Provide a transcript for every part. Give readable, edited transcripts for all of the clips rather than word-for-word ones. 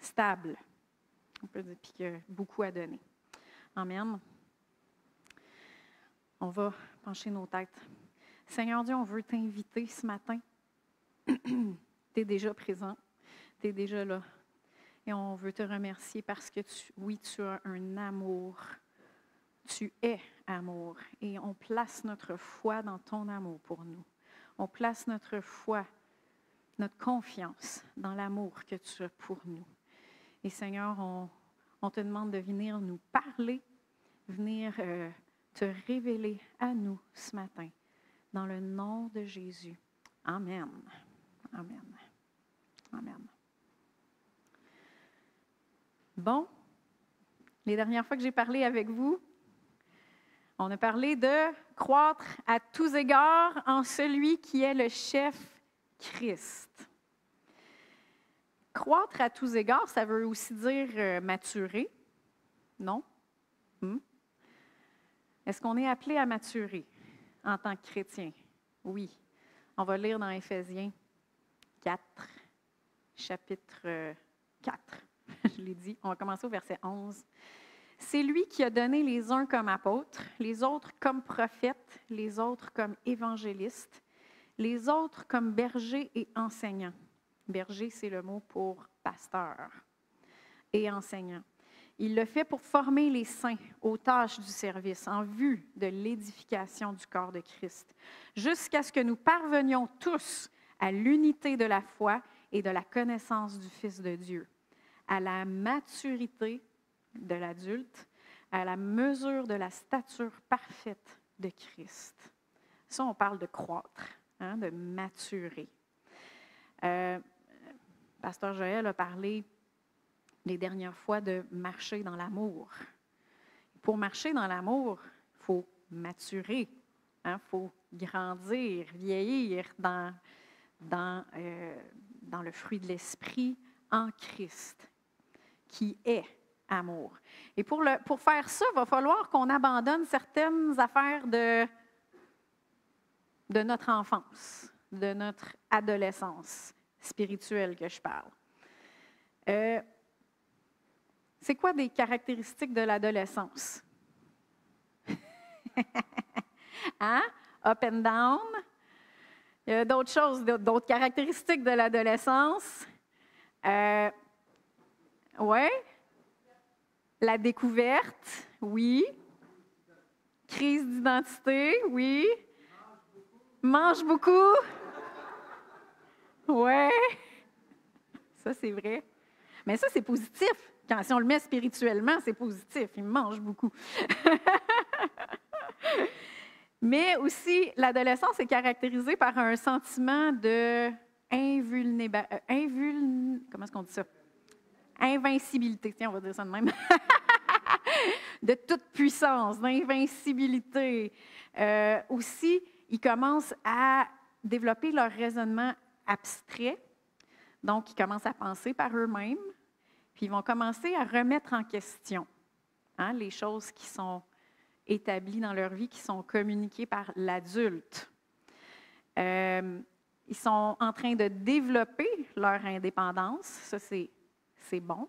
stable. On peut dire, puis qu'il y a beaucoup à donner. Amen. On va pencher nos têtes. Seigneur Dieu, on veut t'inviter ce matin. Tu es déjà présent. Tu es déjà là. Et on veut te remercier parce que, tu as un amour. Tu es amour. Et on place notre foi dans ton amour pour nous. On place notre foi, notre confiance dans l'amour que tu as pour nous. Et Seigneur, on te demande de venir nous parler, venir te révéler à nous ce matin. Dans le nom de Jésus. Amen. Amen. Amen. Bon, les dernières fois que j'ai parlé avec vous, on a parlé de croître à tous égards en celui qui est le chef Christ. Croître à tous égards, ça veut aussi dire maturer, non? Est-ce qu'on est appelé à maturer en tant que chrétien? Oui. On va lire dans Éphésiens 4, chapitre 4. Je l'ai dit. On va commencer au verset 11. C'est lui qui a donné les uns comme apôtres, les autres comme prophètes, les autres comme évangélistes, les autres comme bergers et enseignants. Berger, c'est le mot pour pasteur et enseignant. Il le fait pour former les saints aux tâches du service en vue de l'édification du corps de Christ, jusqu'à ce que nous parvenions tous à l'unité de la foi et de la connaissance du Fils de Dieu, à la maturité de l'adulte, à la mesure de la stature parfaite de Christ. Ça, on parle de croître, de maturer. Pasteur Joël a parlé les dernières fois de marcher dans l'amour. Pour marcher dans l'amour, il faut maturer, il faut grandir, vieillir dans le fruit de l'esprit en Christ, qui est amour. Et pour faire ça, il va falloir qu'on abandonne certaines affaires de notre enfance, de notre adolescence spirituelle que je parle. C'est quoi des caractéristiques de l'adolescence? Up and down. Il y a d'autres choses, d'autres caractéristiques de l'adolescence. Oui. La découverte, oui. Crise d'identité, oui. Mange beaucoup. Oui. Ça, c'est vrai. Mais ça, c'est positif. Si on le met spirituellement, c'est positif. Il mange beaucoup. Mais aussi, l'adolescence est caractérisée par un sentiment de comment est-ce qu'on dit ça? Invincibilité. Tiens, on va dire ça de même. De toute puissance, d'invincibilité. Aussi, ils commencent à développer leur raisonnement abstrait. Donc, ils commencent à penser par eux-mêmes. Puis, ils vont commencer à remettre en question les choses qui sont établies dans leur vie, qui sont communiquées par l'adulte. Ils sont en train de développer leur indépendance. Ça, c'est bon.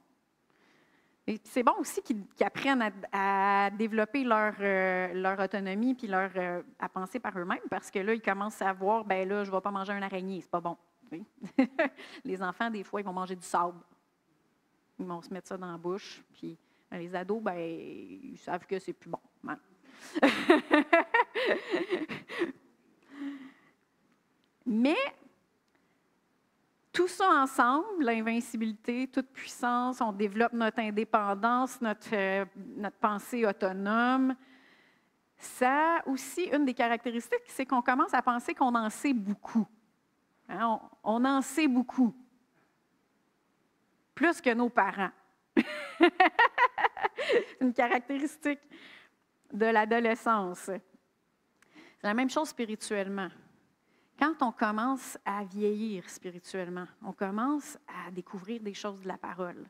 Et c'est bon aussi qu'ils apprennent à développer leur autonomie puis à penser par eux-mêmes, parce que là, ils commencent à voir, ben là, je ne vais pas manger un araignée, c'est pas bon. Oui. Les enfants, des fois, ils vont manger du sable. Ils vont se mettre ça dans la bouche. Puis les ados, ben, ils savent que c'est plus bon. Hein? Mais tout ça ensemble, l'invincibilité, toute puissance, on développe notre indépendance, notre pensée autonome. Ça aussi, une des caractéristiques, c'est qu'on commence à penser qu'on en sait beaucoup. Hein? On en sait beaucoup. Plus que nos parents. C'est une caractéristique de l'adolescence. C'est la même chose spirituellement. Quand on commence à vieillir spirituellement, on commence à découvrir des choses de la parole.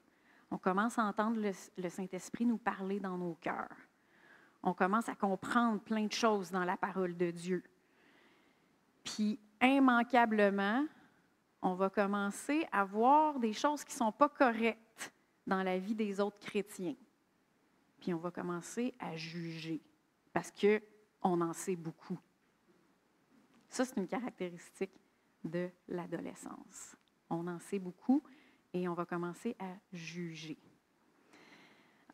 On commence à entendre le Saint-Esprit nous parler dans nos cœurs. On commence à comprendre plein de choses dans la parole de Dieu. Puis, immanquablement, on va commencer à voir des choses qui ne sont pas correctes dans la vie des autres chrétiens. Puis on va commencer à juger parce qu'on en sait beaucoup. Ça, c'est une caractéristique de l'adolescence. On en sait beaucoup et on va commencer à juger.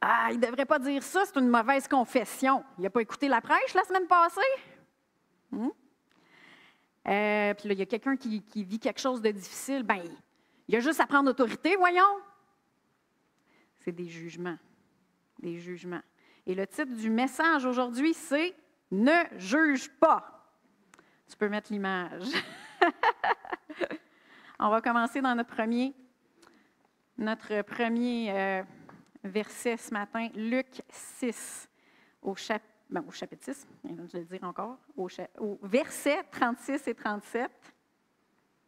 Ah, il ne devrait pas dire ça, c'est une mauvaise confession. Il n'a pas écouté la prêche la semaine passée? Puis là, il y a quelqu'un qui vit quelque chose de difficile. Bien, il a juste à prendre autorité, voyons. C'est des jugements. Des jugements. Et le titre du message aujourd'hui, c'est « Ne juge pas ». Tu peux mettre l'image. On va commencer dans notre premier verset ce matin, Luc 6, au chapitre 6, je vais le dire encore, au versets 36 et 37.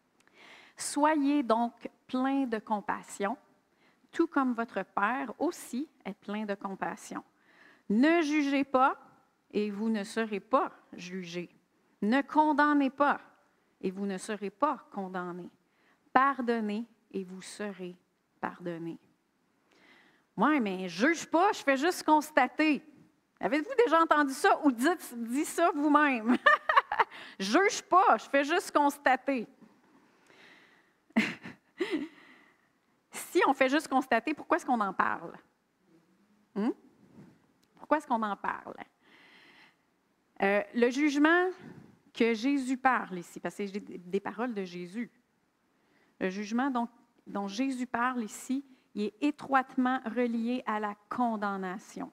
« Soyez donc pleins de compassion, tout comme votre Père aussi est plein de compassion. Ne jugez pas, et vous ne serez pas jugés. Ne condamnez pas, et vous ne serez pas condamnés. Pardonnez, et vous serez pardonnés. » Oui, mais je ne juge pas, je fais juste constater. Avez-vous déjà entendu ça ou dit ça vous-même? Je ne juge pas, je fais juste constater. Si on fait juste constater, pourquoi est-ce qu'on en parle? Pourquoi est-ce qu'on en parle? Le jugement que Jésus parle ici, parce que c'est des paroles de Jésus. Le jugement dont Jésus parle ici, il est étroitement relié à la condamnation.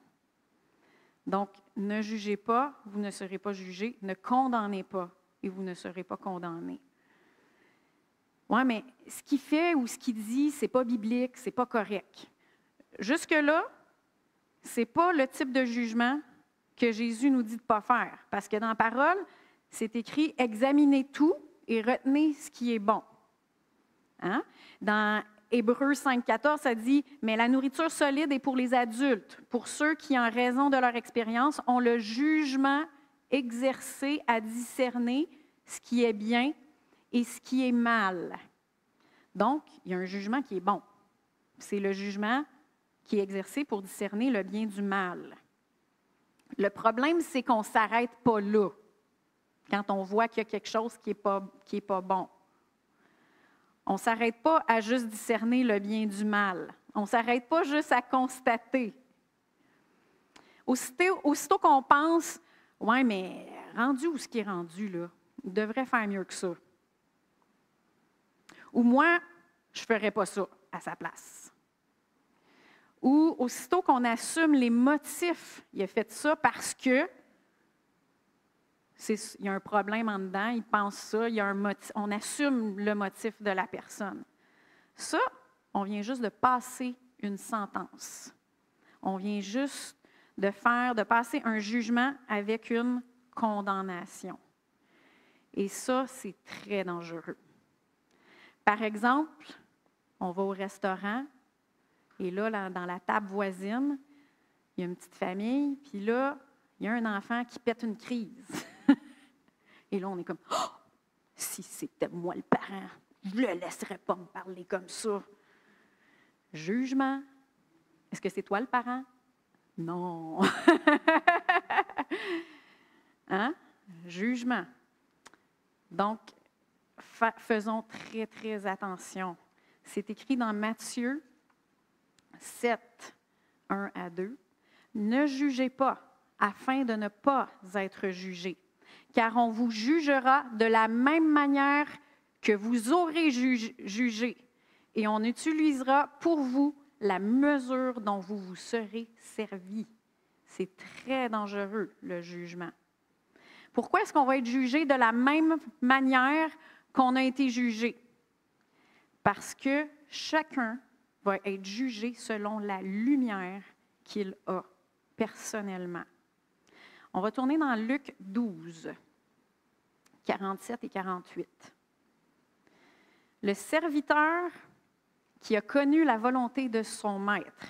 Donc, ne jugez pas, vous ne serez pas jugés. Ne condamnez pas, et vous ne serez pas condamnés. Oui, mais ce qu'il fait ou ce qu'il dit, ce n'est pas biblique, ce n'est pas correct. Jusque-là, ce n'est pas le type de jugement que Jésus nous dit de ne pas faire. Parce que dans la parole, c'est écrit « Examinez tout et retenez ce qui est bon ». Hein? Dans Hébreux 5,14, ça dit « Mais la nourriture solide est pour les adultes, pour ceux qui, en raison de leur expérience, ont le jugement exercé à discerner ce qui est bien et ce qui est mal. » Donc, il y a un jugement qui est bon. C'est le jugement qui est exercé pour discerner le bien du mal. Le problème, c'est qu'on ne s'arrête pas là, quand on voit qu'il y a quelque chose qui n'est pas bon. On ne s'arrête pas à juste discerner le bien du mal. On ne s'arrête pas juste à constater. Aussitôt qu'on pense, « Ouais, mais rendu où ce qui est rendu, là, il devrait faire mieux que ça. » Ou moi, je ne ferais pas ça à sa place. Ou aussitôt qu'on assume les motifs, il a fait ça parce que il y a un problème en dedans, il pense ça, il y a un motif, on assume le motif de la personne. Ça, on vient juste de passer une sentence. On vient juste de passer un jugement avec une condamnation. Et ça, c'est très dangereux. Par exemple, on va au restaurant, et là, dans la table voisine, il y a une petite famille, puis là, il y a un enfant qui pète une crise. Et là, on est comme, « Oh, si c'était moi le parent, je ne le laisserais pas me parler comme ça. » Jugement. Est-ce que c'est toi le parent? Non. Hein? Jugement. Donc, faisons très, très attention. C'est écrit dans Matthieu 7, 1 à 2. « Ne jugez pas, afin de ne pas être jugés. Car on vous jugera de la même manière que vous aurez jugé, et on utilisera pour vous la mesure dont vous vous serez servi. » C'est très dangereux, le jugement. Pourquoi est-ce qu'on va être jugé de la même manière qu'on a été jugé? Parce que chacun va être jugé selon la lumière qu'il a personnellement. On va tourner dans Luc 12, 47 et 48. Le serviteur qui a connu la volonté de son maître.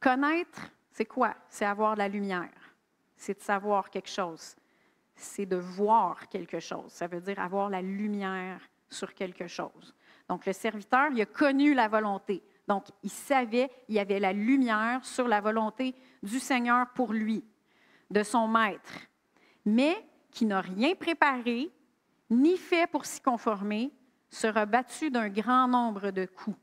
Connaître, c'est quoi? C'est avoir de la lumière. C'est de savoir quelque chose. C'est de voir quelque chose. Ça veut dire avoir la lumière sur quelque chose. Donc, le serviteur, il a connu la volonté. Donc, il savait, il y avait la lumière sur la volonté du Seigneur pour lui, de son maître, mais qui n'a rien préparé, ni fait pour s'y conformer, sera battu d'un grand nombre de coups.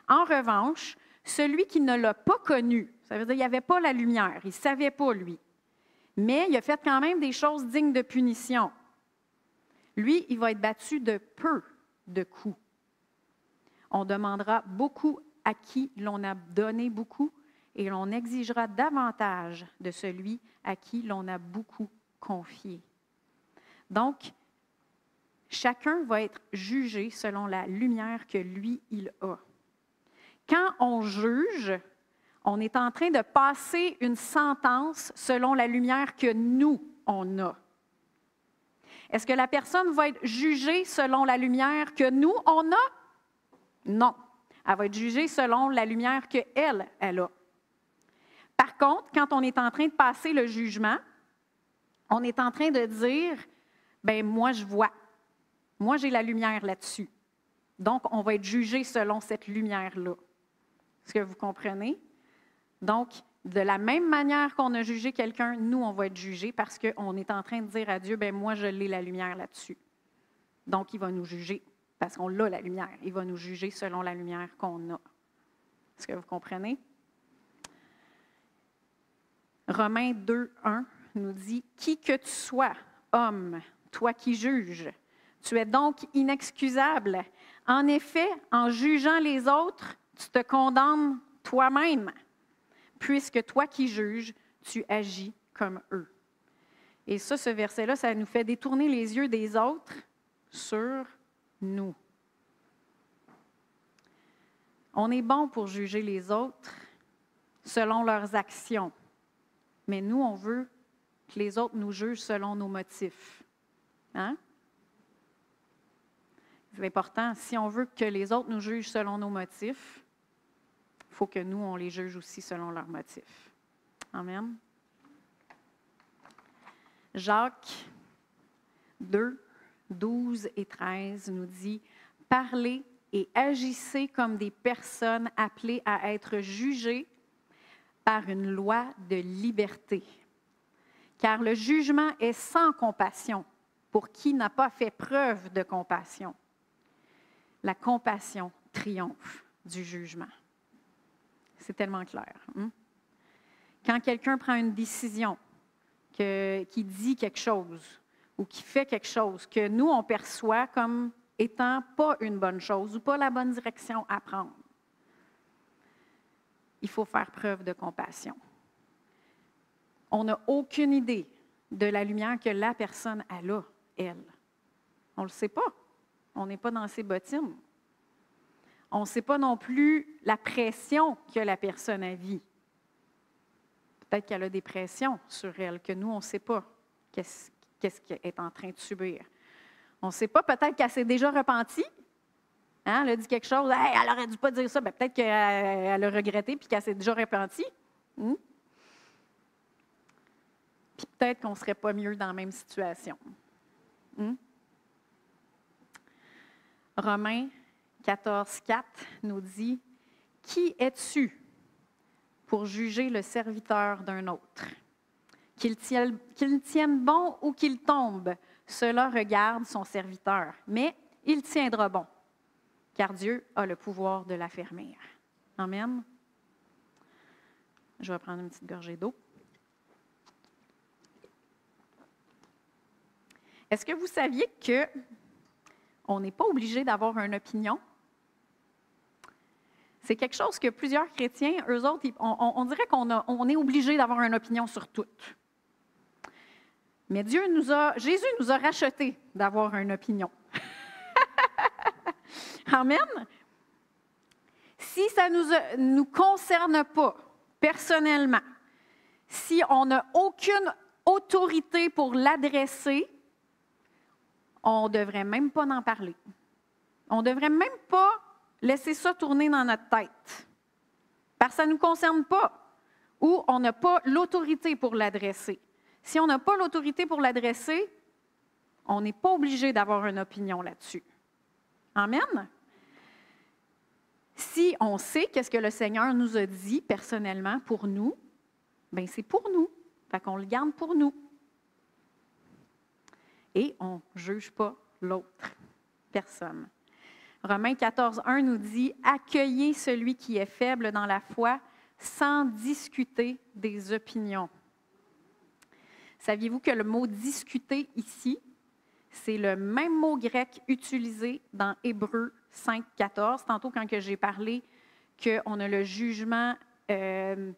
En revanche, celui qui ne l'a pas connu, ça veut dire qu'il n'y avait pas la lumière, il ne savait pas, lui, mais il a fait quand même des choses dignes de punition. Lui, il va être battu de peu de coups. On demandera beaucoup à qui l'on a donné beaucoup et l'on exigera davantage de celui à qui l'on a beaucoup confié. Donc, chacun va être jugé selon la lumière que lui, il a. Quand on juge, on est en train de passer une sentence selon la lumière que nous, on a. Est-ce que la personne va être jugée selon la lumière que nous, on a? Non. Elle va être jugée selon la lumière qu'elle, elle a. Par contre, quand on est en train de passer le jugement, on est en train de dire, bien, moi, je vois. Moi, j'ai la lumière là-dessus. Donc, on va être jugé selon cette lumière-là. Est-ce que vous comprenez? Donc, de la même manière qu'on a jugé quelqu'un, nous, on va être jugé parce qu'on est en train de dire à Dieu, bien, moi, je l'ai la lumière là-dessus. Donc, il va nous juger parce qu'on a la lumière. Il va nous juger selon la lumière qu'on a. Est-ce que vous comprenez? Romains 2, 1 nous dit, « Qui que tu sois, homme, toi qui juges, tu es donc inexcusable. En effet, en jugeant les autres, tu te condamnes toi-même, puisque toi qui juges, tu agis comme eux. » Et ça, ce verset-là, ça nous fait détourner les yeux des autres sur nous. On est bon pour juger les autres selon leurs actions, mais nous, on veut que les autres nous jugent selon nos motifs. Hein? C'est important. Si on veut que les autres nous jugent selon nos motifs, il faut que nous, on les juge aussi selon leurs motifs. Amen. Jacques 2, 12 et 13 nous dit « Parlez et agissez comme des personnes appelées à être jugées par une loi de liberté. Car le jugement est sans compassion pour qui n'a pas fait preuve de compassion. La compassion triomphe du jugement. » C'est tellement clair. Hein? Quand quelqu'un prend une décision, qui dit quelque chose ou qui fait quelque chose que nous, on perçoit comme étant pas une bonne chose ou pas la bonne direction à prendre, il faut faire preuve de compassion. On n'a aucune idée de la lumière que la personne a là, elle. On ne le sait pas. On n'est pas dans ses bottines. On ne sait pas non plus la pression que la personne a vie. Peut-être qu'elle a des pressions sur elle, que nous, on ne sait pas qu'est-ce qu'elle est en train de subir. On ne sait pas, peut-être qu'elle s'est déjà repentie. Hein? Elle a dit quelque chose, hey, elle n'aurait dû pas dire ça. Bien, peut-être qu'elle a regretté et qu'elle s'est déjà repentie. Puis peut-être qu'on ne serait pas mieux dans la même situation. Romains 14, 4 nous dit « Qui es-tu pour juger le serviteur d'un autre? Qu'il tienne bon ou qu'il tombe, cela regarde son serviteur, mais il tiendra bon, car Dieu a le pouvoir de l'affermir. » Amen. Je vais prendre une petite gorgée d'eau. Est-ce que vous saviez qu'on n'est pas obligé d'avoir une opinion? C'est quelque chose que plusieurs chrétiens, eux autres, on dirait qu'on est obligé d'avoir une opinion sur tout. Mais Jésus nous a rachetés d'avoir une opinion. Amen. Si ça ne nous concerne pas personnellement, si on n'a aucune autorité pour l'adresser, on ne devrait même pas en parler. On ne devrait même pas laisser ça tourner dans notre tête. Parce que ça ne nous concerne pas. Ou on n'a pas l'autorité pour l'adresser. Si on n'a pas l'autorité pour l'adresser, on n'est pas obligé d'avoir une opinion là-dessus. Amen? Si on sait qu'est-ce que le Seigneur nous a dit personnellement pour nous, bien c'est pour nous. Fait qu'on le garde pour nous. Et on ne juge pas l'autre personne. Romains 14, 1 nous dit « Accueillez celui qui est faible dans la foi sans discuter des opinions. » Saviez-vous que le mot « discuter » ici, c'est le même mot grec utilisé dans Hébreux 5, 14. Tantôt, quand j'ai parlé qu'on a le jugement, c'est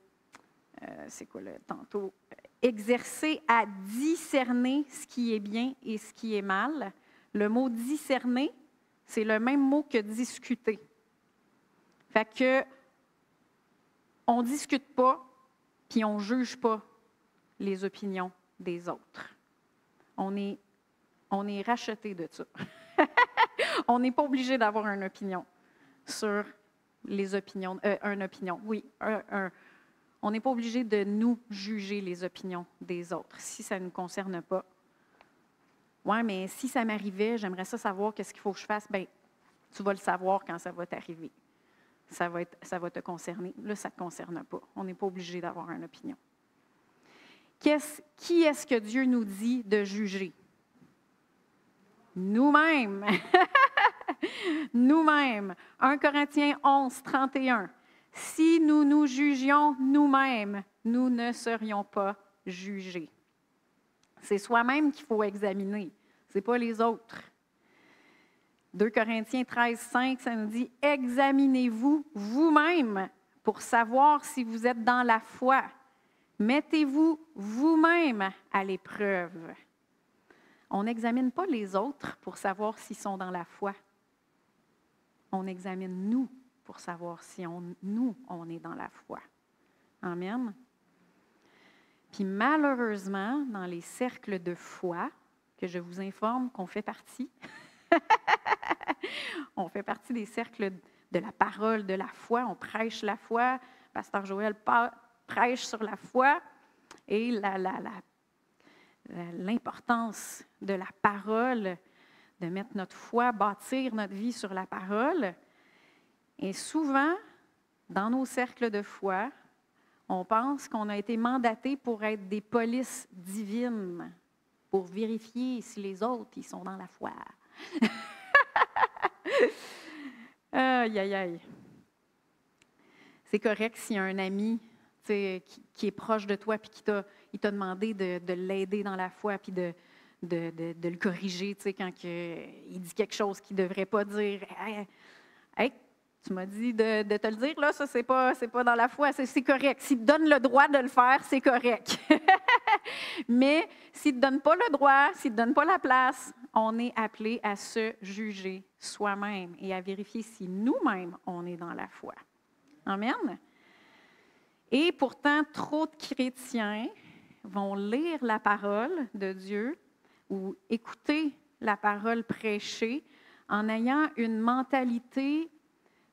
quoi le tantôt? Exercer à discerner ce qui est bien et ce qui est mal. Le mot « discerner », c'est le même mot que « discuter ». Fait que on ne discute pas, puis on ne juge pas les opinions des autres. On est racheté de ça. On n'est pas obligé d'avoir une opinion sur les opinions. Une opinion, oui. On n'est pas obligé de nous juger les opinions des autres si ça ne nous concerne pas. Oui, mais si ça m'arrivait, j'aimerais ça savoir qu'est-ce qu'il faut que je fasse. Bien, tu vas le savoir quand ça va t'arriver. Ça va te concerner. Là, ça ne te concerne pas. On n'est pas obligé d'avoir une opinion. Qui est-ce que Dieu nous dit de juger? Nous-mêmes. Nous-mêmes. 1 Corinthiens 11, 31. Si nous nous jugions nous-mêmes, nous ne serions pas jugés. C'est soi-même qu'il faut examiner, ce n'est pas les autres. 2 Corinthiens 13, 5, ça nous dit « Examinez-vous vous-même pour savoir si vous êtes dans la foi. Mettez-vous vous-même à l'épreuve. » On n'examine pas les autres pour savoir s'ils sont dans la foi. On examine nous pour savoir si on est dans la foi. Amen. Puis malheureusement, dans les cercles de foi, que je vous informe qu'on fait partie, on fait partie des cercles de la parole, de la foi, on prêche la foi, Pasteur Joël prêche sur la foi et l'importance de la parole, de mettre notre foi, bâtir notre vie sur la parole. Et souvent, dans nos cercles de foi, on pense qu'on a été mandaté pour être des polices divines, pour vérifier si les autres, ils sont dans la foi. Aïe, aïe, aïe. C'est correct s'il y a un ami qui est proche de toi et qui t'a demandé de l'aider dans la foi puis de le corriger quand il dit quelque chose qu'il ne devrait pas dire. Hey, tu m'as dit de te le dire, là, ça, c'est pas dans la foi, c'est correct. S'il te donne le droit de le faire, c'est correct. Mais s'il ne te donne pas le droit, s'il ne te donne pas la place, on est appelé à se juger soi-même et à vérifier si nous-mêmes, on est dans la foi. Amen. Et pourtant, trop de chrétiens vont lire la parole de Dieu ou écouter la parole prêchée en ayant une mentalité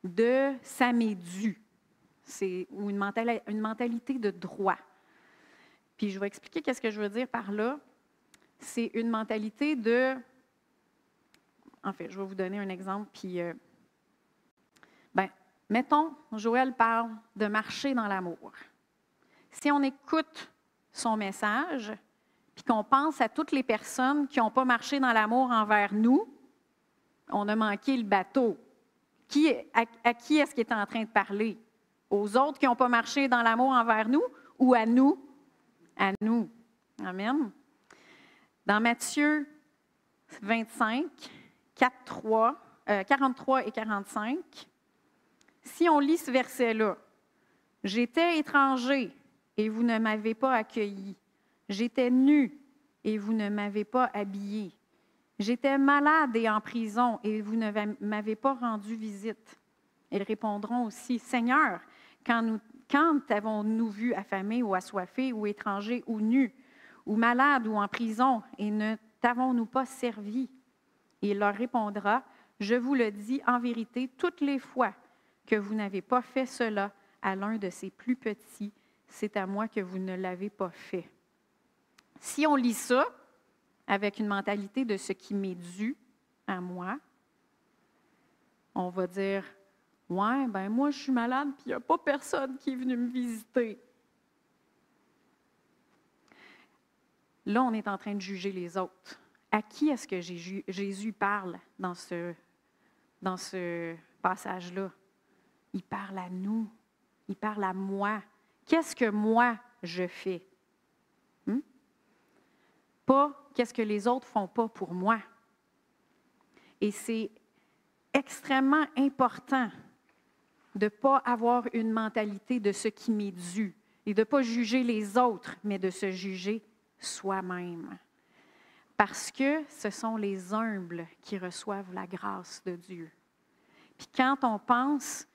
de « ça m'est dû », ou une mentalité de droit. Puis je vais expliquer qu'est-ce que je veux dire par là. C'est une mentalité de... En fait, je vais vous donner un exemple, puis... mettons, Joël parle de marcher dans l'amour. Si on écoute son message, puis qu'on pense à toutes les personnes qui n'ont pas marché dans l'amour envers nous, on a manqué le bateau. À qui est-ce qu'il est en train de parler? Aux autres qui n'ont pas marché dans l'amour envers nous ou à nous? À nous. Amen. Dans Matthieu 25, 43 et 45, si on lit ce verset-là, « J'étais étranger et vous ne m'avez pas accueilli. J'étais nu et vous ne m'avez pas habillé. J'étais malade et en prison et vous ne m'avez pas rendu visite. » Ils répondront aussi, « Seigneur, quand avons-nous vu affamé ou assoiffé ou étranger ou nu ou malade ou en prison et ne t'avons-nous pas servi? » Et il leur répondra, « Je vous le dis en vérité, toutes les fois que vous n'avez pas fait cela à l'un de ces plus petits, c'est à moi que vous ne l'avez pas fait. » Si on lit ça avec une mentalité de ce qui m'est dû à moi, on va dire, Ouais, ben moi, je suis malade, puis il n'y a pas personne qui est venu me visiter. Là, on est en train de juger les autres. À qui est-ce que Jésus parle dans ce passage-là? Il parle à nous. Il parle à moi. Qu'est-ce que moi, je fais? Pas qu'est-ce que les autres font pas pour moi. Et c'est extrêmement important de ne pas avoir une mentalité de ce qui m'est dû et de ne pas juger les autres, mais de se juger soi-même. Parce que ce sont les humbles qui reçoivent la grâce de Dieu. Puis quand on pense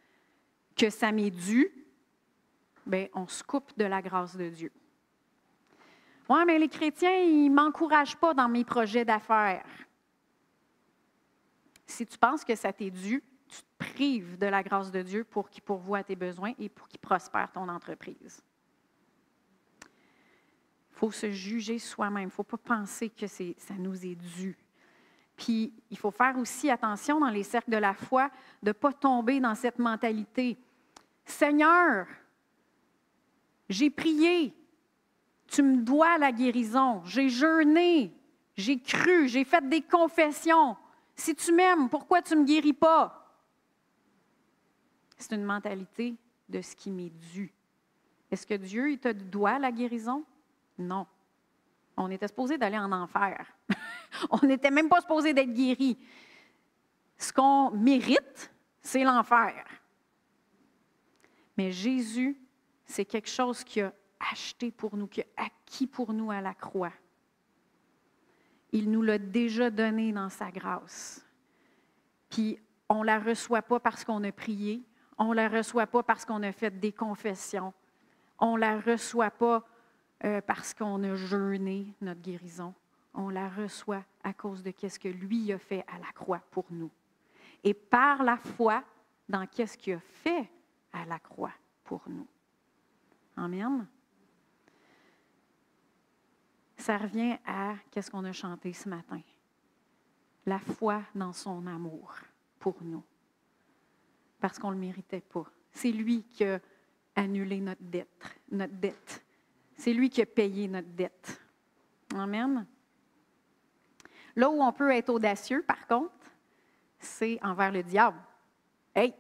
que ça m'est dû, bien, on se coupe de la grâce de Dieu. Oui, mais les chrétiens, ils ne m'encouragent pas dans mes projets d'affaires. Si tu penses que ça t'est dû, tu te prives de la grâce de Dieu pour qu'il pourvoie à tes besoins et pour qu'il prospère ton entreprise. Il faut se juger soi-même. Il ne faut pas penser que ça nous est dû. Puis, il faut faire aussi attention dans les cercles de la foi de ne pas tomber dans cette mentalité. Seigneur, j'ai prié, tu me dois la guérison. J'ai jeûné, j'ai cru, j'ai fait des confessions. Si tu m'aimes, pourquoi tu ne me guéris pas? C'est une mentalité de ce qui m'est dû. Est-ce que Dieu il te doit la guérison? Non. On était supposé d'aller en enfer. On n'était même pas supposé d'être guéris. Ce qu'on mérite, c'est l'enfer. Mais Jésus, c'est quelque chose qu'il a acheté pour nous, qu'il a acquis pour nous à la croix. Il nous l'a déjà donné dans sa grâce. Puis, on ne la reçoit pas parce qu'on a prié. On ne la reçoit pas parce qu'on a fait des confessions. On ne la reçoit pas parce qu'on a jeûné notre guérison. On la reçoit à cause de ce que lui a fait à la croix pour nous. Et par la foi dans ce qu'il a fait à la croix pour nous. Amen. Ça revient à ce qu'on a chanté ce matin. La foi dans son amour pour nous. Parce qu'on ne le méritait pas. C'est lui qui a annulé notre dette. C'est lui qui a payé notre dette. Amen. Là où on peut être audacieux, par contre, c'est envers le diable. Hey!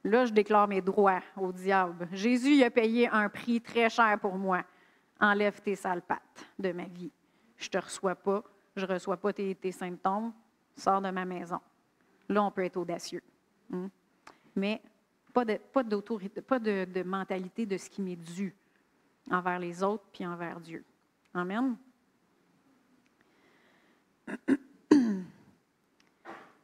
Là, je déclare mes droits au diable. Jésus il a payé un prix très cher pour moi. Enlève tes sales pattes de ma vie. Je ne te reçois pas. Je ne reçois pas tes symptômes. Sors de ma maison. Là, on peut être audacieux. Mais pas de mentalité de ce qui m'est dû envers les autres puis envers Dieu. Amen.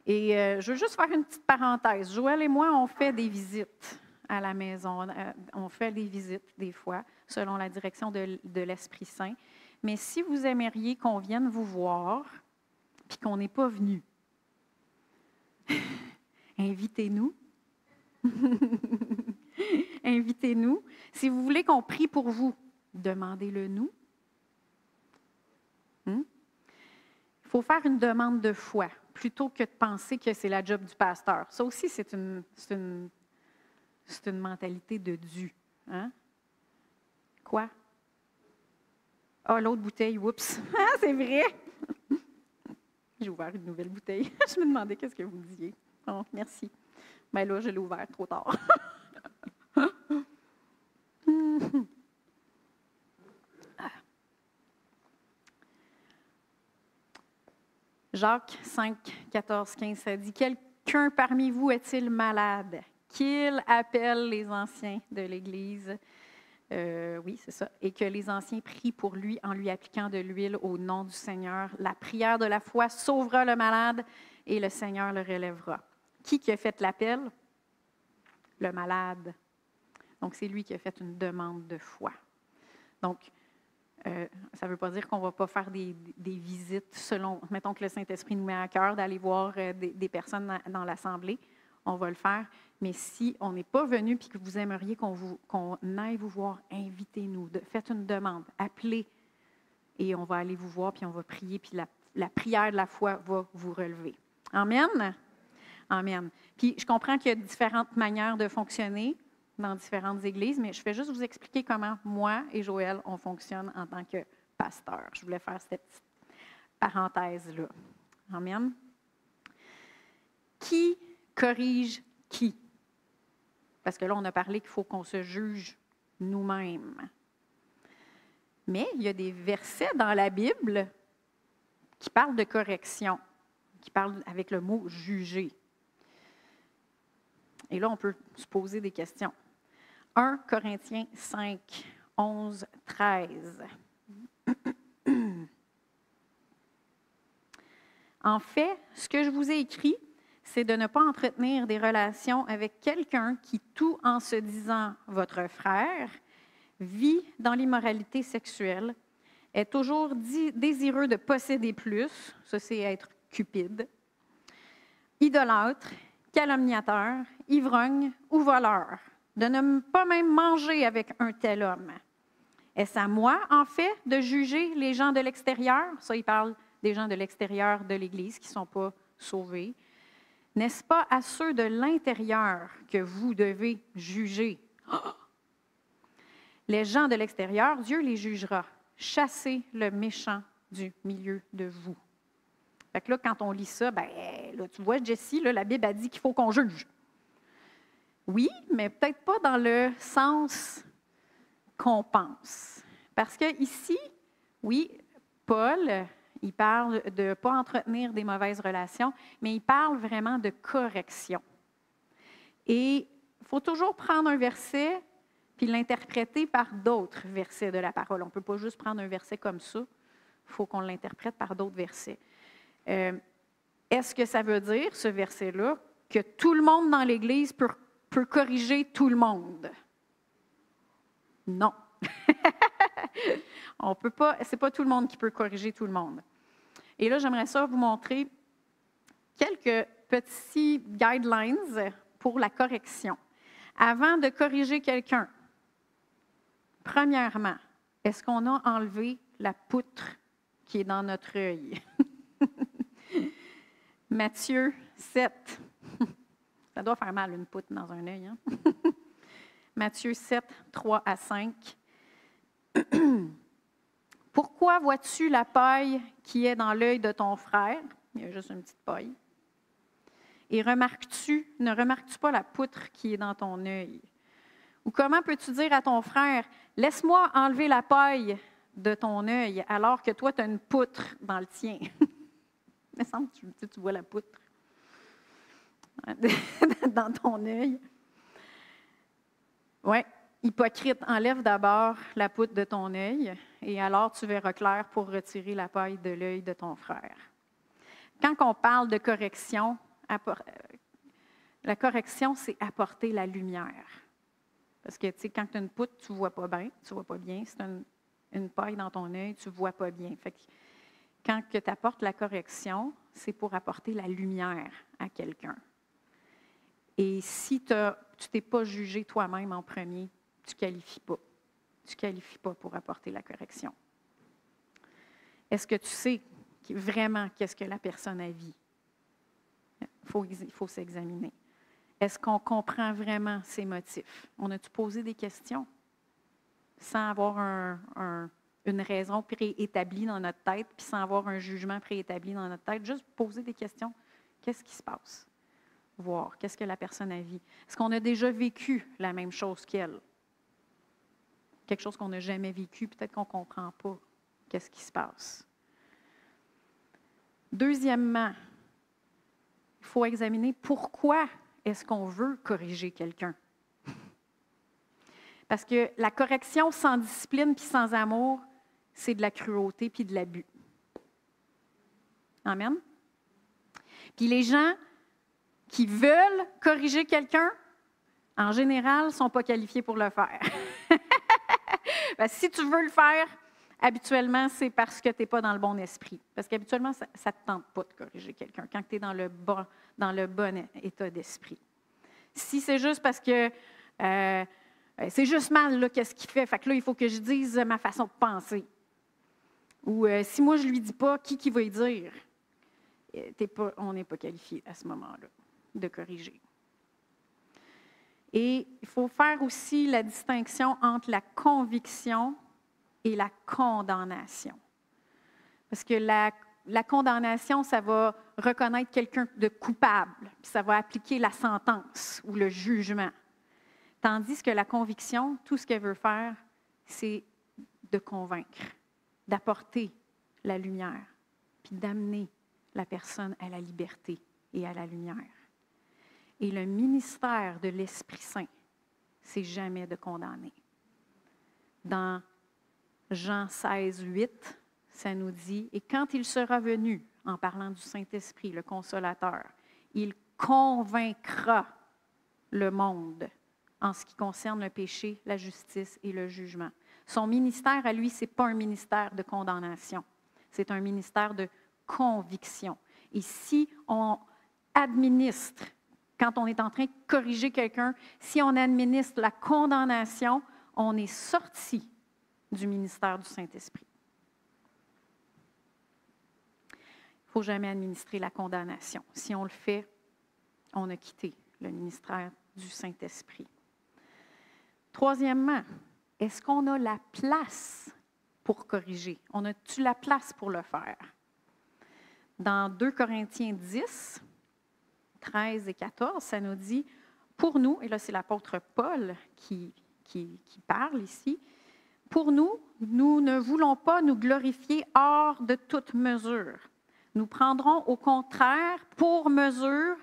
Et je veux juste faire une petite parenthèse. Joël et moi, on fait des visites à la maison. On fait des visites des fois, selon la direction de l'Esprit Saint. Mais si vous aimeriez qu'on vienne vous voir, puis qu'on n'est pas venu, invitez-nous. Invitez-nous. Si vous voulez qu'on prie pour vous, demandez-le nous. Il faut faire une demande de foi, plutôt que de penser que c'est la job du pasteur. Ça aussi, c'est une mentalité de dû. Hein? Quoi? Ah, l'autre bouteille, oups! Ah, c'est vrai! J'ai ouvert une nouvelle bouteille. Je me demandais qu'est-ce que vous me disiez. Oh, merci. Mais là, je l'ai ouvert trop tard. Jacques 5, 14, 15, ça dit « Quelqu'un parmi vous est-il malade? Qu'il appelle les anciens de l'Église. » Oui, c'est ça. « Et que les anciens prient pour lui en lui appliquant de l'huile au nom du Seigneur. La prière de la foi sauvera le malade et le Seigneur le relèvera. » Qui a fait l'appel? Le malade. Donc, c'est lui qui a fait une demande de foi. Donc, ça ne veut pas dire qu'on ne va pas faire des visites selon, mettons que le Saint-Esprit nous met à cœur d'aller voir des personnes dans l'Assemblée, on va le faire. Mais si on n'est pas venu et que vous aimeriez qu'on aille vous voir, invitez-nous. Faites une demande, appelez et on va aller vous voir puis on va prier puis la prière de la foi va vous relever. Amen. Amen. Puis je comprends qu'il y a différentes manières de fonctionner dans différentes églises, mais je vais juste vous expliquer comment moi et Joël, on fonctionne en tant que pasteur. Je voulais faire cette petite parenthèse-là. Amen. Qui corrige qui? Parce que là, on a parlé qu'il faut qu'on se juge nous-mêmes. Mais il y a des versets dans la Bible qui parlent de correction, qui parlent avec le mot « juger ». Et là, on peut se poser des questions. 1 Corinthiens 5, 11, 13. En fait, ce que je vous ai écrit, c'est de ne pas entretenir des relations avec quelqu'un qui, tout en se disant votre frère, vit dans l'immoralité sexuelle, est toujours désireux de posséder plus, ça c'est être cupide, idolâtre, calomniateur, ivrogne ou voleur, de ne pas même manger avec un tel homme. Est-ce à moi, en fait, de juger les gens de l'extérieur? Ça, il parle des gens de l'extérieur de l'Église qui ne sont pas sauvés. N'est-ce pas à ceux de l'intérieur que vous devez juger? Les gens de l'extérieur, Dieu les jugera. Chassez le méchant du milieu de vous. Fait que là, quand on lit ça, ben, là, tu vois, Jessie, là, la Bible a dit qu'il faut qu'on juge. Oui, mais peut-être pas dans le sens qu'on pense. Parce que ici, oui, Paul, il parle de ne pas entretenir des mauvaises relations, mais il parle vraiment de correction. Et il faut toujours prendre un verset puis l'interpréter par d'autres versets de la parole. On ne peut pas juste prendre un verset comme ça. Il faut qu'on l'interprète par d'autres versets. Est-ce que ça veut dire, ce verset-là, que tout le monde dans l'Église peut corriger tout le monde? Non. On peut pas, c'est pas tout le monde qui peut corriger tout le monde. Et là, j'aimerais ça vous montrer quelques petits guidelines pour la correction. Avant de corriger quelqu'un, premièrement, est-ce qu'on a enlevé la poutre qui est dans notre œil? Matthieu 7. Ça doit faire mal, une poutre dans un œil. Hein? Matthieu 7, 3 à 5. Pourquoi vois-tu la paille qui est dans l'œil de ton frère? Il y a juste une petite paille. Et ne remarques-tu pas la poutre qui est dans ton œil? Ou comment peux-tu dire à ton frère, laisse-moi enlever la paille de ton œil, alors que toi, tu as une poutre dans le tien? Il me semble que tu vois la poutre dans ton œil. Oui, hypocrite, enlève d'abord la poutre de ton œil, et alors tu verras clair pour retirer la paille de l'œil de ton frère. Quand on parle de correction, la correction, c'est apporter la lumière. Parce que, tu sais, quand tu as une poutre, tu ne vois pas bien. Si tu as une paille dans ton œil, tu ne vois pas bien. Fait que quand tu apportes la correction, c'est pour apporter la lumière à quelqu'un. Et si tu ne t'es pas jugé toi-même en premier, tu ne qualifies pas. Tu ne qualifies pas pour apporter la correction. Est-ce que tu sais vraiment qu'est-ce que la personne a vécu? Il faut s'examiner. Est-ce qu'on comprend vraiment ses motifs? On a-tu posé des questions sans avoir une raison préétablie dans notre tête, puis sans avoir un jugement préétabli dans notre tête? Juste poser des questions. Qu'est-ce qui se passe? Voir qu'est-ce que la personne a vécu. Est-ce qu'on a déjà vécu la même chose qu'elle? Quelque chose qu'on n'a jamais vécu, peut-être qu'on ne comprend pas qu'est-ce qui se passe. Deuxièmement, il faut examiner pourquoi est-ce qu'on veut corriger quelqu'un. Parce que la correction sans discipline puis sans amour, c'est de la cruauté puis de l'abus. Amen? Puis les gens qui veulent corriger quelqu'un, en général, ne sont pas qualifiés pour le faire. Si tu veux le faire, habituellement, c'est parce que tu n'es pas dans le bon esprit. Parce qu'habituellement, ça ne te tente pas de corriger quelqu'un quand tu es dans le bon état d'esprit. Si c'est juste parce que c'est juste mal, là, qu'est-ce qu'il fait? Fait que là, il faut que je dise ma façon de penser. Ou si moi, je ne lui dis pas, qui va y dire? On n'est pas qualifié à ce moment-là. de corriger. Et il faut faire aussi la distinction entre la conviction et la condamnation. Parce que la condamnation, ça va reconnaître quelqu'un de coupable, puis ça va appliquer la sentence ou le jugement. Tandis que la conviction, tout ce qu'elle veut faire, c'est de convaincre, d'apporter la lumière, puis d'amener la personne à la liberté et à la lumière. Et le ministère de l'Esprit Saint, c'est jamais de condamner. Dans Jean 16, 8, ça nous dit, « Et quand il sera venu, en parlant du Saint-Esprit, le Consolateur, il convaincra le monde en ce qui concerne le péché, la justice et le jugement. » Son ministère, à lui, ce n'est pas un ministère de condamnation, c'est un ministère de conviction. Et si on administre, quand on est en train de corriger quelqu'un, si on administre la condamnation, on est sorti du ministère du Saint-Esprit. Il ne faut jamais administrer la condamnation. Si on le fait, on a quitté le ministère du Saint-Esprit. Troisièmement, est-ce qu'on a la place pour corriger? On a-tu la place pour le faire? Dans 2 Corinthiens 10, 13 et 14, ça nous dit, pour nous, et là c'est l'apôtre Paul qui parle ici, pour nous, nous ne voulons pas nous glorifier hors de toute mesure. Nous prendrons au contraire pour mesure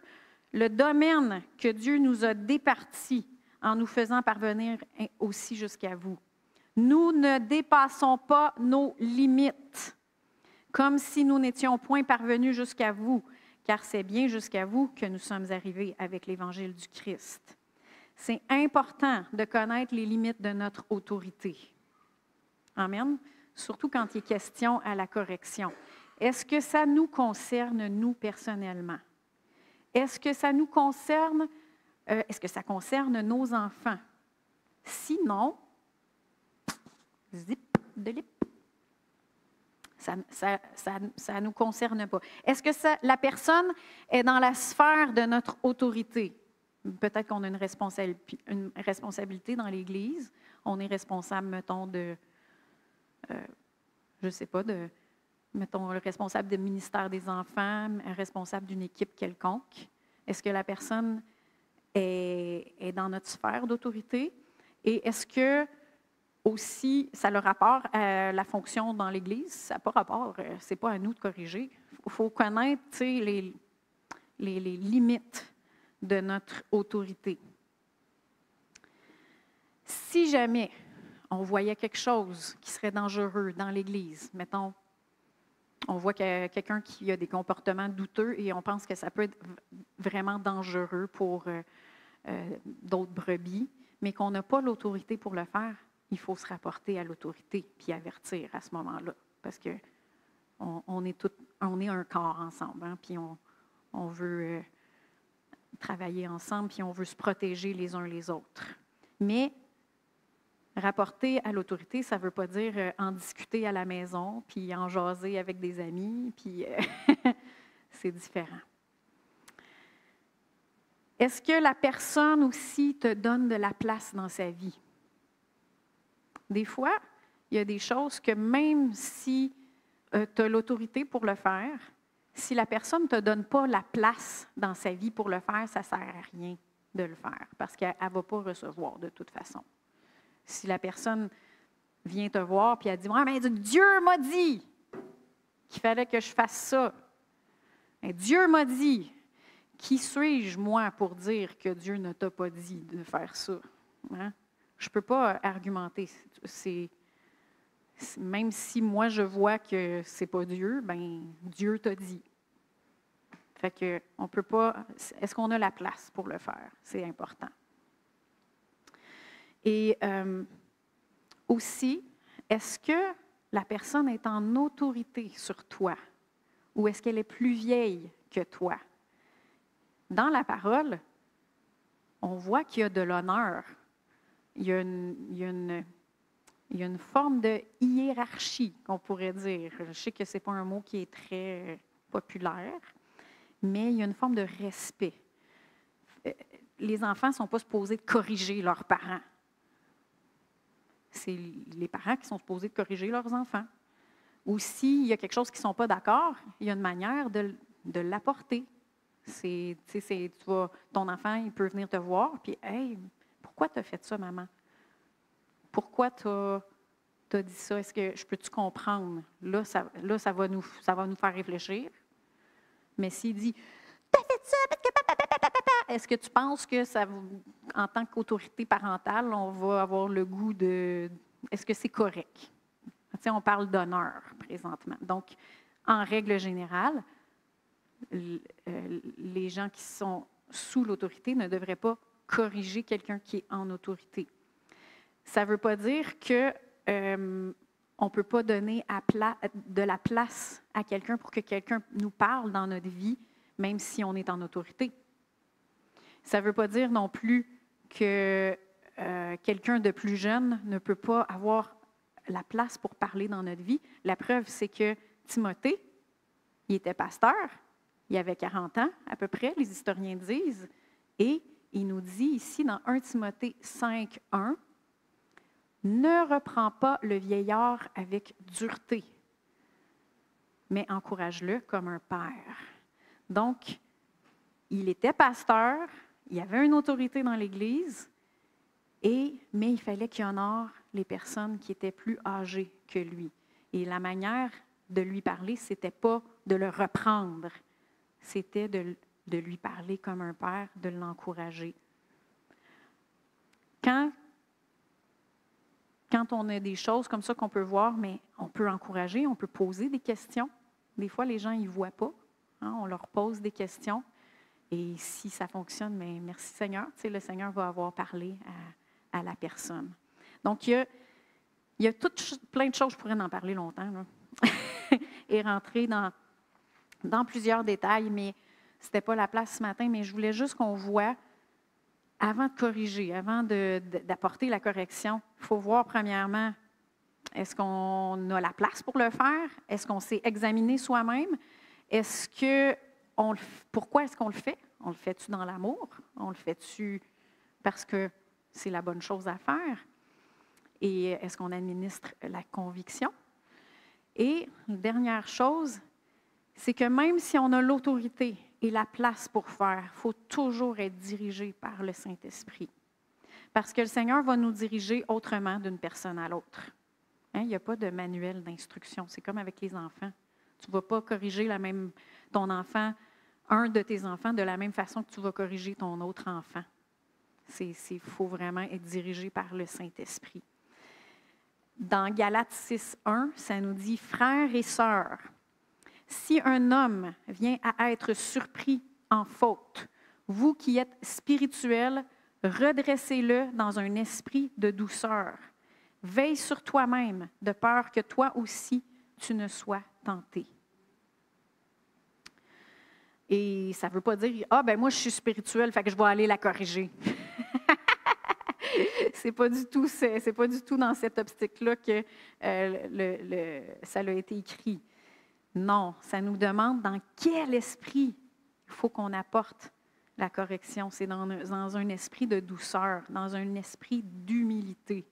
le domaine que Dieu nous a départi en nous faisant parvenir aussi jusqu'à vous. Nous ne dépassons pas nos limites, comme si nous n'étions point parvenus jusqu'à vous, car c'est bien jusqu'à vous que nous sommes arrivés avec l'Évangile du Christ. C'est important de connaître les limites de notre autorité. Amen. Surtout quand il est question à la correction. Est-ce que ça nous concerne, nous, personnellement? Est-ce que ça nous concerne, est-ce que ça concerne nos enfants? Sinon, zip, de lip. Ça ne nous concerne pas. Est-ce que la personne est dans la sphère de notre autorité? Peut-être qu'on a une responsabilité dans l'Église. On est responsable, mettons, je ne sais pas, mettons, le responsable du ministère des enfants, responsable d'une équipe quelconque. Est-ce que la personne est dans notre sphère d'autorité? Et est-ce que aussi, ça a le rapport à la fonction dans l'Église? Ça n'a pas rapport, ce n'est pas à nous de corriger. Il faut connaître les limites de notre autorité. Si jamais on voyait quelque chose qui serait dangereux dans l'Église, mettons, on voit quelqu'un qui a des comportements douteux et on pense que ça peut être vraiment dangereux pour d'autres brebis, mais qu'on n'a pas l'autorité pour le faire, il faut se rapporter à l'autorité puis avertir à ce moment-là. Parce qu'on est un corps ensemble, hein, puis on veut travailler ensemble, puis on veut se protéger les uns les autres. Mais rapporter à l'autorité, ça ne veut pas dire en discuter à la maison, puis en jaser avec des amis, puis c'est différent. Est-ce que la personne aussi te donne de la place dans sa vie? Des fois, il y a des choses que même si tu as l'autorité pour le faire, si la personne ne te donne pas la place dans sa vie pour le faire, ça ne sert à rien de le faire, parce qu'elle ne va pas recevoir de toute façon. Si la personne vient te voir et elle dit « Ouais, mais Dieu m'a dit qu'il fallait que je fasse ça. Dieu m'a dit. » Qui suis-je, moi, pour dire que Dieu ne t'a pas dit de faire ça? Hein? Je ne peux pas argumenter. Même si moi, je vois que ce n'est pas Dieu, bien, Dieu t'a dit. Fait que on peut pas. Est-ce qu'on a la place pour le faire? C'est important. Et aussi, est-ce que la personne est en autorité sur toi ou est-ce qu'elle est plus vieille que toi? Dans la parole, on voit qu'il y a de l'honneur. Il y a une forme de hiérarchie, qu'on pourrait dire. Je sais que ce n'est pas un mot qui est très populaire, mais il y a une forme de respect. les enfants ne sont pas supposés de corriger leurs parents. C'est les parents qui sont supposés de corriger leurs enfants. Ou s'il y a quelque chose qui ne sont pas d'accord, il y a une manière de l'apporter. Ton enfant, il peut venir te voir, puis « Hey, pourquoi tu as fait ça, maman? Pourquoi tu as dit ça? Est-ce que je peux-tu comprendre? » Là, ça va nous faire réfléchir. Mais s'il dit « T'as fait ça parce que papa, est-ce que tu penses que en tant qu'autorité parentale, on va avoir le goût de... Est-ce que c'est correct? » On parle d'honneur présentement. Donc, en règle générale, les gens qui sont sous l'autorité ne devraient pas corriger quelqu'un qui est en autorité. Ça ne veut pas dire qu'on ne peut pas donner de la place à quelqu'un pour que quelqu'un nous parle dans notre vie, même si on est en autorité. Ça ne veut pas dire non plus que quelqu'un de plus jeune ne peut pas avoir la place pour parler dans notre vie. La preuve, c'est que Timothée, il était pasteur, il avait 40 ans à peu près, les historiens disent, et il nous dit ici dans 1 Timothée 5, 1, « Ne reprends pas le vieillard avec dureté, mais encourage-le comme un père. » Donc, il était pasteur, il y avait une autorité dans l'Église, mais il fallait qu'il honore les personnes qui étaient plus âgées que lui. Et la manière de lui parler, ce n'était pas de le reprendre, c'était de lui parler comme un père, de l'encourager. Quand on a des choses comme ça qu'on peut voir, mais on peut encourager, on peut poser des questions. Des fois, les gens ne voient pas. On leur pose des questions. Et si ça fonctionne, mais merci Seigneur, le Seigneur va avoir parlé à la personne. Donc, il y a plein de choses, je pourrais en parler longtemps, là, et rentrer dans plusieurs détails, mais ce n'était pas la place ce matin, mais je voulais juste qu'on voit, avant de corriger, avant d'apporter la correction, il faut voir premièrement, est-ce qu'on a la place pour le faire? Est-ce qu'on s'est examiné soi-même? Pourquoi est-ce qu'on le fait? On le fait-tu dans l'amour? On le fait-tu parce que c'est la bonne chose à faire? Et est-ce qu'on administre la conviction? Et dernière chose, c'est que même si on a l'autorité et la place pour faire, il faut toujours être dirigé par le Saint-Esprit. Parce que le Seigneur va nous diriger autrement d'une personne à l'autre. Il n'y a pas de manuel d'instruction. C'est comme avec les enfants. Tu ne vas pas corriger ton enfant, un de tes enfants, de la même façon que tu vas corriger ton autre enfant. Il faut vraiment être dirigé par le Saint-Esprit. Dans Galates 6.1, ça nous dit « Frères et sœurs, si un homme vient à être surpris en faute, vous qui êtes spirituels, redressez-le dans un esprit de douceur. Veille sur toi-même, de peur que toi aussi, tu ne sois tenté. » Et ça ne veut pas dire « Ah, ben moi, je suis spirituel, fait que je vais aller la corriger. » C'est pas du tout dans cette optique-là que ça a été écrit. Non, ça nous demande dans quel esprit il faut qu'on apporte la correction. C'est dans un esprit de douceur, dans un esprit d'humilité.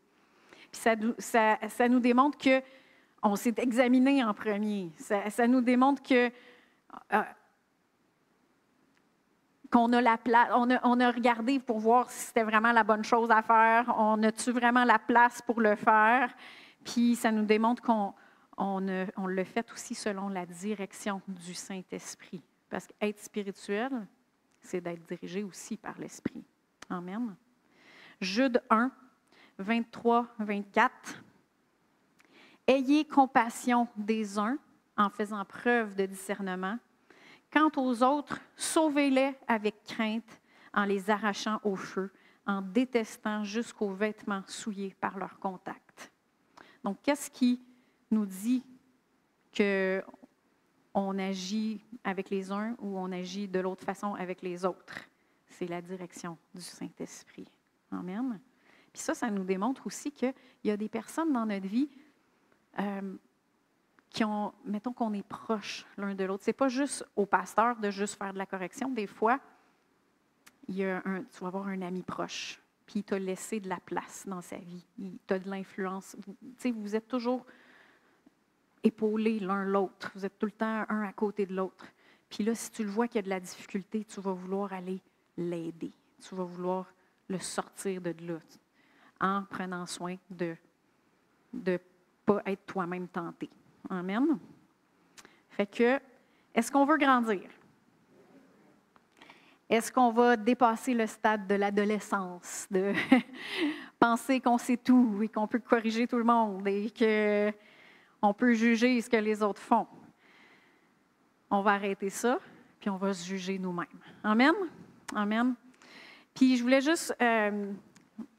Puis ça nous démontre qu'on s'est examiné en premier. Ça nous démontre qu'on a la place, on a regardé pour voir si c'était vraiment la bonne chose à faire, on a-tu vraiment la place pour le faire, puis ça nous démontre qu'on le fait aussi selon la direction du Saint-Esprit. Parce qu'être spirituel, c'est d'être dirigé aussi par l'Esprit. Amen. Jude 1, 23-24. « Ayez compassion des uns en faisant preuve de discernement. Quant aux autres, sauvez-les avec crainte en les arrachant au feu, en détestant jusqu'aux vêtements souillés par leur contact. » Donc, qu'est-ce qui nous dit qu'on agit avec les uns ou on agit de l'autre façon avec les autres? C'est la direction du Saint-Esprit. Amen. Puis ça nous démontre aussi qu'il y a des personnes dans notre vie mettons qu'on est proches l'un de l'autre. Ce n'est pas juste au pasteur de juste faire de la correction. Des fois, tu vas avoir un ami proche, puis il t'a laissé de la place dans sa vie. Il t'a de l'influence. Vous êtes toujours épaulés l'un l'autre. Vous êtes tout le temps un à côté de l'autre. Puis là, si tu le vois qu'il y a de la difficulté, tu vas vouloir aller l'aider. Tu vas vouloir le sortir de là en prenant soin de ne pas être toi-même tenté. Amen. Fait que, est-ce qu'on veut grandir? Est-ce qu'on va dépasser le stade de l'adolescence, de penser qu'on sait tout et qu'on peut corriger tout le monde et qu'on peut juger ce que les autres font? On va arrêter ça, puis on va se juger nous-mêmes. Amen? Amen. Puis je voulais juste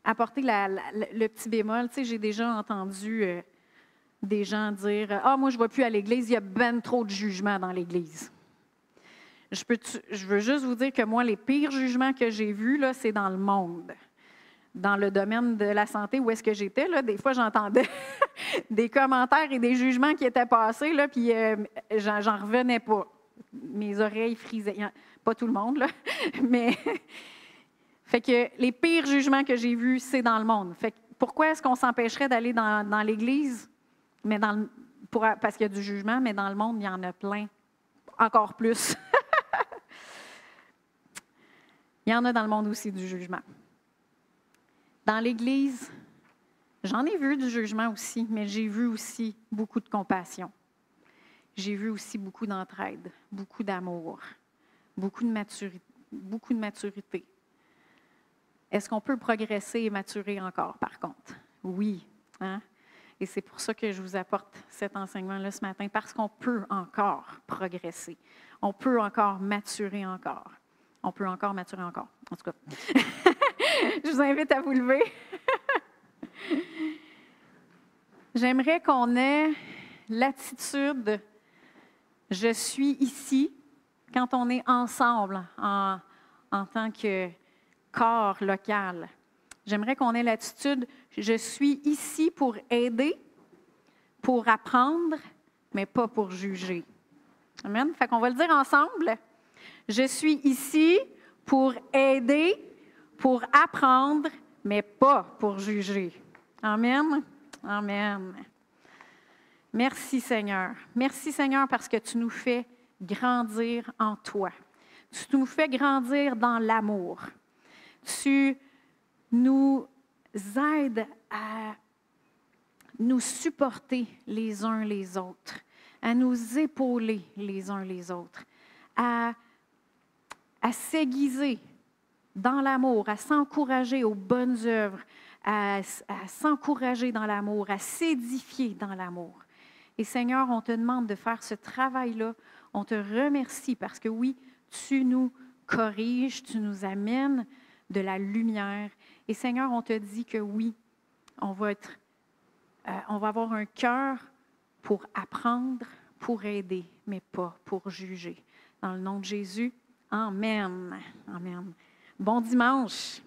apporter le petit bémol. Tu sais, j'ai déjà entendu des gens dire « Ah, moi, je ne vais plus à l'Église, il y a ben trop de jugements dans l'Église. » Je veux juste vous dire que moi, les pires jugements que j'ai vus, là, c'est dans le monde. Dans le domaine de la santé, où est-ce que j'étais, là, des fois, j'entendais des commentaires et des jugements qui étaient passés, là, puis j'en revenais pas. Mes oreilles frisaient. Pas tout le monde, là, mais... Fait que les pires jugements que j'ai vus, c'est dans le monde. Fait que pourquoi est-ce qu'on s'empêcherait d'aller dans l'Église? Mais parce qu'il y a du jugement, mais dans le monde, il y en a plein. Encore plus. Il y en a dans le monde aussi du jugement. Dans l'Église, j'en ai vu du jugement aussi, mais j'ai vu aussi beaucoup de compassion. J'ai vu aussi beaucoup d'entraide, beaucoup d'amour, beaucoup de maturité. Est-ce qu'on peut progresser et maturer encore, par contre? Oui. Hein? Et c'est pour ça que je vous apporte cet enseignement-là ce matin, parce qu'on peut encore progresser. On peut encore maturer encore. On peut encore maturer encore. En tout cas, je vous invite à vous lever. J'aimerais qu'on ait l'attitude « je suis ici » quand on est ensemble en tant que corps local. J'aimerais qu'on ait l'attitude « je suis ici pour aider, pour apprendre, mais pas pour juger ». Amen. Fait qu'on va le dire ensemble. Je suis ici pour aider, pour apprendre, mais pas pour juger. Amen. Amen. Merci Seigneur. Merci Seigneur parce que tu nous fais grandir en toi. Tu nous fais grandir dans l'amour. Tu nous aides à nous supporter les uns les autres, à nous épauler les uns les autres, à s'aiguiser dans l'amour, à s'encourager aux bonnes œuvres, à s'encourager dans l'amour, à s'édifier dans l'amour. Et Seigneur, on te demande de faire ce travail-là. On te remercie parce que oui, tu nous corriges, tu nous amènes de la lumière. Et Seigneur, on te dit que oui, on va avoir un cœur pour apprendre, pour aider, mais pas pour juger. Dans le nom de Jésus, Amen. Amen. Bon dimanche.